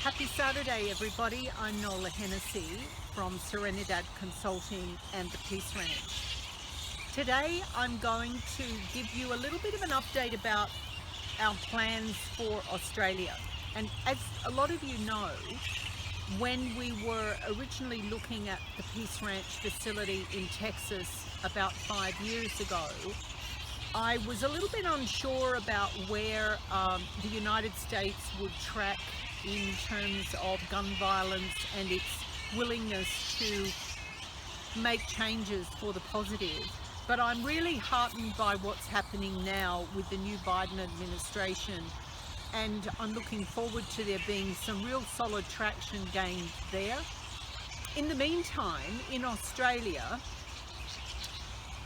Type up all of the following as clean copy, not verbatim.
Happy Saturday, everybody. I'm Nola from Serenidad Consulting and the Peace Ranch. Today, I'm going to give you a little bit of an update about our plans for Australia. And as a lot of you know, when we were originally looking at the Peace Ranch facility in Texas about 5 years ago, I was a little bit unsure about where the United States would track in terms of gun violence and its willingness to make changes for the positive. But I'm really heartened by what's happening now with the new Biden administration, and I'm looking forward to there being some real solid traction gained there. In the meantime, in Australia,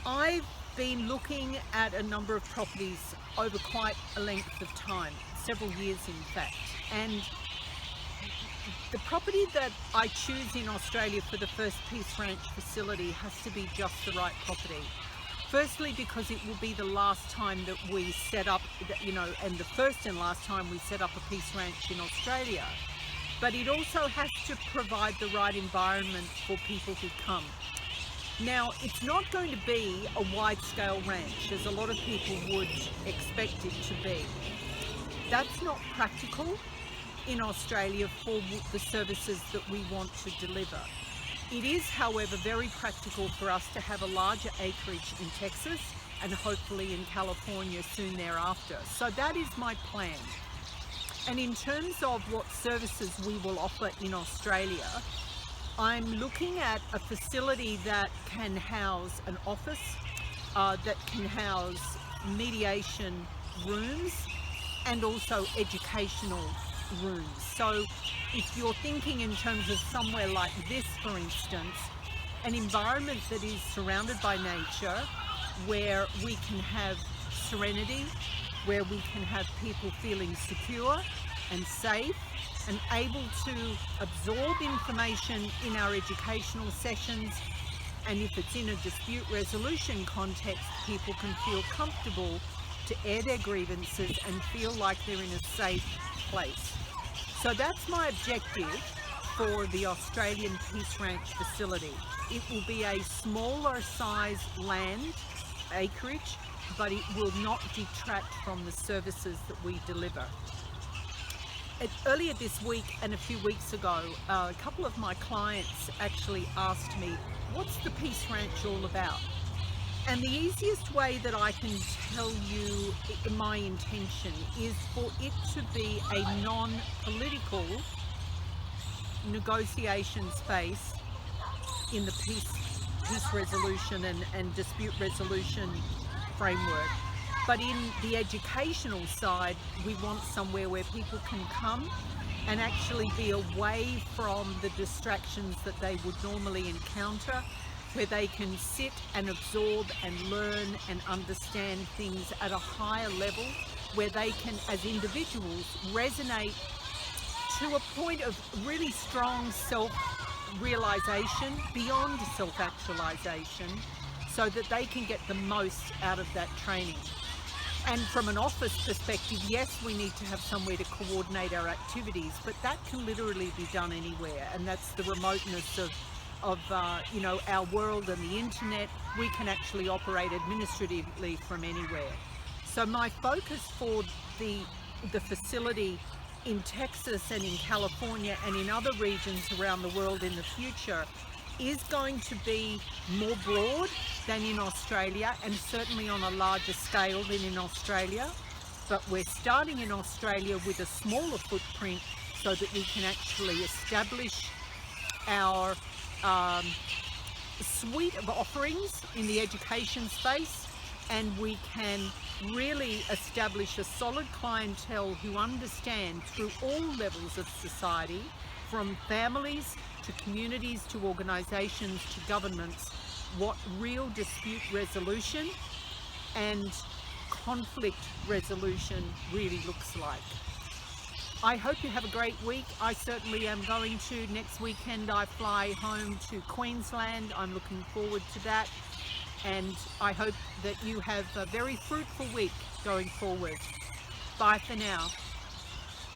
I've been looking at a number of properties over quite a length of time, several years in fact, and the property that I choose in Australia for the first Peace Ranch facility has to be just the right property. Firstly, because it will be the last time that we set up, and the first and last time we set up a Peace Ranch in Australia. But it also has to provide the right environment for people who come. Now, it's not going to be a wide-scale ranch, as a lot of people would expect it to be. That's not practical in Australia for the services that we want to deliver. It is, however, very practical for us to have a larger acreage in Texas and hopefully in California soon thereafter. So that is my plan. And in terms of what services we will offer in Australia, I'm looking at a facility that can house an office, that can house mediation rooms and also educational rooms. So if you're thinking in terms of somewhere like this, for instance, an environment that is surrounded by nature, where we can have serenity, where we can have people feeling secure and safe and able to absorb information in our educational sessions, and if it's in a dispute resolution context, people can feel comfortable to air their grievances and feel like they're in a safe place. So that's my objective for the Australian Peace Ranch facility. It will be a smaller size land acreage, but it will not detract from the services that we deliver. Earlier this week and a few weeks ago, a couple of my clients actually asked me, what's the Peace Ranch all about? And the easiest way that I can tell you my intention is for it to be a non-political negotiation space in the peace resolution and dispute resolution framework. But in the educational side, we want somewhere where people can come and actually be away from the distractions that they would normally encounter, where they can sit and absorb and learn and understand things at a higher level, where they can, as individuals, resonate to a point of really strong self-realization, beyond self-actualization, so that they can get the most out of that training. And from an office perspective, yes, we need to have somewhere to coordinate our activities, but that can literally be done anywhere, and that's the remoteness of our world and the internet. We can actually operate administratively from anywhere. So my focus for the facility in Texas and in California and in other regions around the world in the future is going to be more broad than in Australia, and certainly on a larger scale than in Australia. But we're starting in Australia with a smaller footprint so that we can actually establish our suite of offerings in the education space, and we can really establish a solid clientele who understand through all levels of society, from families to communities to organisations to governments, what real dispute resolution and conflict resolution really looks like. I hope you have a great week. I certainly am going to. Next weekend I fly home to Queensland. I'm looking forward to that, and I hope that you have a very fruitful week going forward. Bye for now.